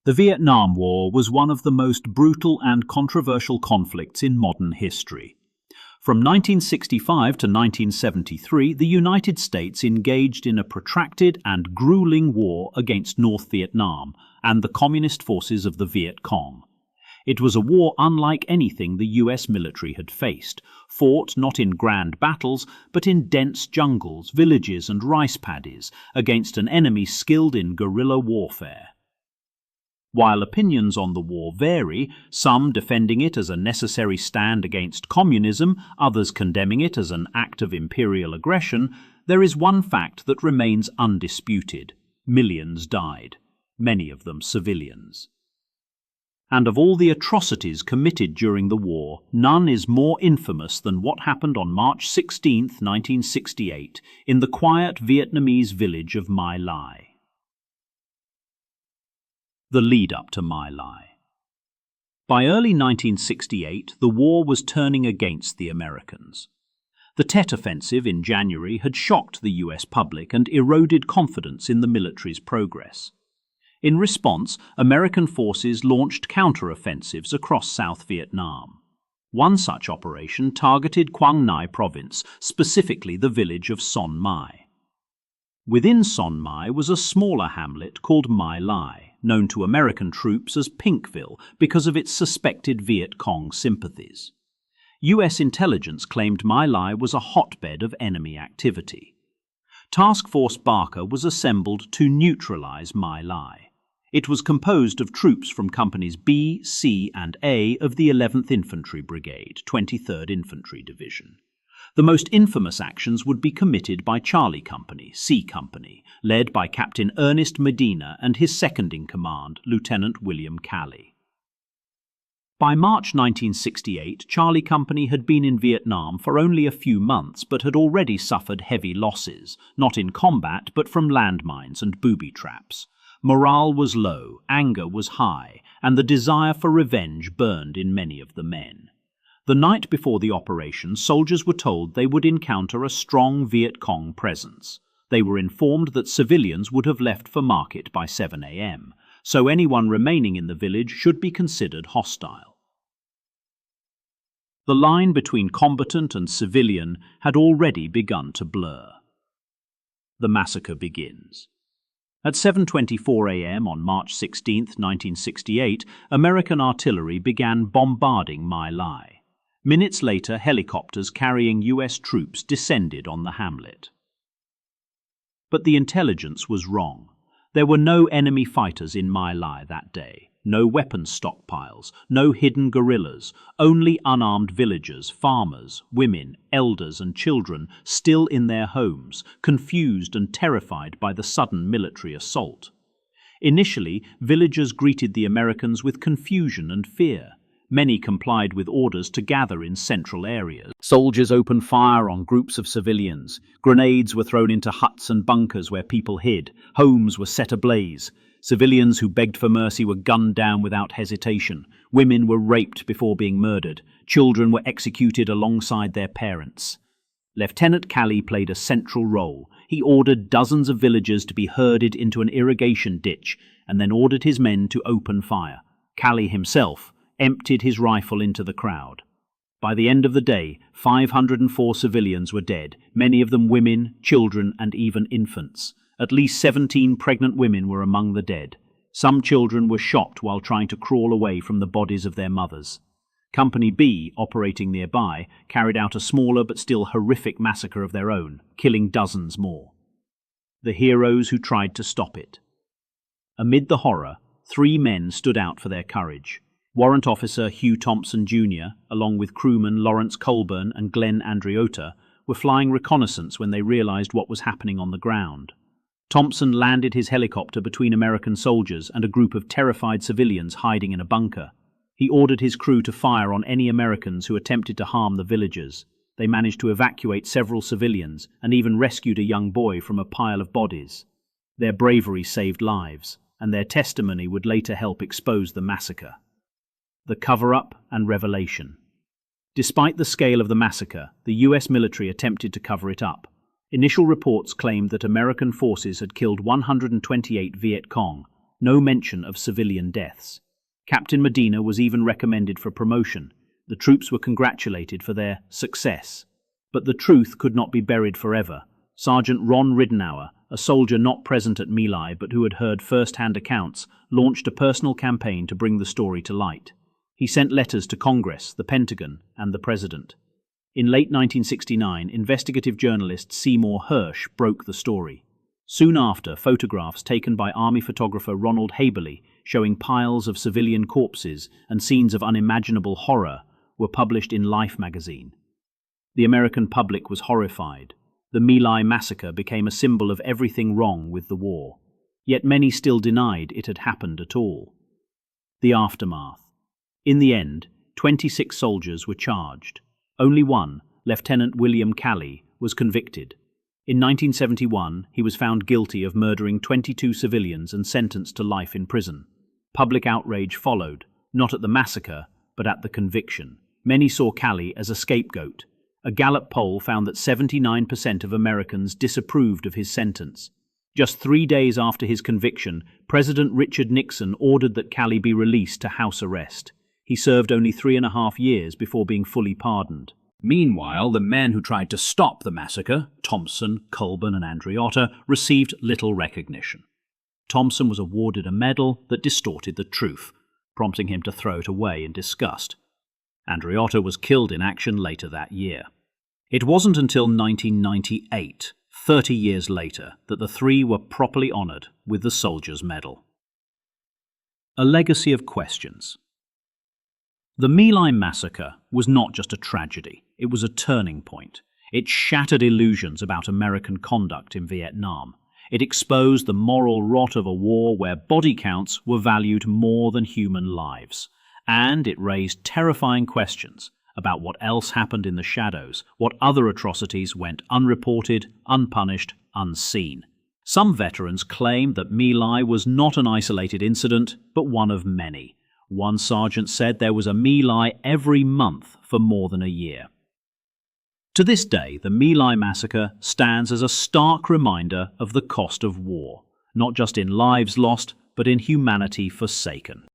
The Vietnam War was one of the most brutal and controversial conflicts in modern history. From 1965 to 1973, the United States engaged in a protracted and grueling war against North Vietnam and the communist forces of the Viet Cong. It was a war unlike anything the US military had faced, fought not in grand battles, but in dense jungles, villages and rice paddies, against an enemy skilled in guerrilla warfare. While opinions on the war vary, some defending it as a necessary stand against communism, others condemning it as an act of imperial aggression, there is one fact that remains undisputed. Millions died, many of them civilians. And of all the atrocities committed during the war, none is more infamous than what happened on March 16, 1968, in the quiet Vietnamese village of My Lai. The lead-up to My Lai. By early 1968, the war was turning against the Americans. The Tet Offensive in January had shocked the US public and eroded confidence in the military's progress. In response, American forces launched counter-offensives across South Vietnam. One such operation targeted Quang Ngai province, specifically the village of Son Mai. Within Son Mai was a smaller hamlet called My Lai, known to American troops as Pinkville because of its suspected Viet Cong sympathies. US intelligence claimed My Lai was a hotbed of enemy activity. Task Force Barker was assembled to neutralize My Lai. It was composed of troops from Companies B, C, and A of the 11th Infantry Brigade, 23rd Infantry Division. The most infamous actions would be committed by Charlie Company, C Company, led by Captain Ernest Medina and his second-in-command, Lieutenant William Calley. By March 1968, Charlie Company had been in Vietnam for only a few months but had already suffered heavy losses, not in combat but from landmines and booby traps. Morale was low, anger was high, and the desire for revenge burned in many of the men. The night before the operation, soldiers were told they would encounter a strong Viet Cong presence. They were informed that civilians would have left for market by 7 a.m., so anyone remaining in the village should be considered hostile. The line between combatant and civilian had already begun to blur. The massacre begins. At 7:24 a.m. on March 16, 1968, American artillery began bombarding My Lai. Minutes later, helicopters carrying US troops descended on the hamlet. But the intelligence was wrong. There were no enemy fighters in My Lai that day, no weapons stockpiles, no hidden guerrillas, only unarmed villagers, farmers, women, elders and children still in their homes, confused and terrified by the sudden military assault. Initially, villagers greeted the Americans with confusion and fear. Many complied with orders to gather in central areas. Soldiers opened fire on groups of civilians. Grenades were thrown into huts and bunkers where people hid. Homes were set ablaze. Civilians who begged for mercy were gunned down without hesitation. Women were raped before being murdered. Children were executed alongside their parents. Lieutenant Calley played a central role. He ordered dozens of villagers to be herded into an irrigation ditch and then ordered his men to open fire. Calley himself emptied his rifle into the crowd. By the end of the day, 504 civilians were dead, many of them women, children, and even infants. At least 17 pregnant women were among the dead. Some children were shot while trying to crawl away from the bodies of their mothers. Company B, operating nearby, carried out a smaller but still horrific massacre of their own, killing dozens more. The heroes who tried to stop it. Amid the horror, 3 men stood out for their courage. Warrant Officer Hugh Thompson Jr., along with crewmen Lawrence Colburn and Glenn Andriota, were flying reconnaissance when they realized what was happening on the ground. Thompson landed his helicopter between American soldiers and a group of terrified civilians hiding in a bunker. He ordered his crew to fire on any Americans who attempted to harm the villagers. They managed to evacuate several civilians and even rescued a young boy from a pile of bodies. Their bravery saved lives, and their testimony would later help expose the massacre. The cover-up and revelation. Despite the scale of the massacre, the US military attempted to cover it up. Initial reports claimed that American forces had killed 128 Viet Cong, no mention of civilian deaths. Captain Medina was even recommended for promotion. The troops were congratulated for their success. But the truth could not be buried forever. Sergeant Ron Ridenour, a soldier not present at My Lai but who had heard first-hand accounts, launched a personal campaign to bring the story to light. He sent letters to Congress, the Pentagon, and the President. In late 1969, investigative journalist Seymour Hersh broke the story. Soon after, photographs taken by Army photographer Ronald Haberle showing piles of civilian corpses and scenes of unimaginable horror were published in Life magazine. The American public was horrified. The My Lai massacre became a symbol of everything wrong with the war. Yet many still denied it had happened at all. The aftermath. In the end, 26 soldiers were charged. Only one, Lieutenant William Calley, was convicted. In 1971, he was found guilty of murdering 22 civilians and sentenced to life in prison. Public outrage followed, not at the massacre, but at the conviction. Many saw Calley as a scapegoat. A Gallup poll found that 79% of Americans disapproved of his sentence. Just 3 days after his conviction, President Richard Nixon ordered that Calley be released to house arrest. He served only 3.5 years before being fully pardoned. Meanwhile, the men who tried to stop the massacre, Thompson, Colburn, and Andreotta, received little recognition. Thompson was awarded a medal that distorted the truth, prompting him to throw it away in disgust. Andreotta was killed in action later that year. It wasn't until 1998, 30 years later, that the three were properly honored with the Soldier's Medal. A legacy of questions. The My Lai massacre was not just a tragedy, it was a turning point. It shattered illusions about American conduct in Vietnam. It exposed the moral rot of a war where body counts were valued more than human lives. And it raised terrifying questions about what else happened in the shadows, what other atrocities went unreported, unpunished, unseen. Some veterans claim that My Lai was not an isolated incident, but one of many. One sergeant said there was a My Lai every month for more than a year. To this day, the My Lai massacre stands as a stark reminder of the cost of war, not just in lives lost, but in humanity forsaken.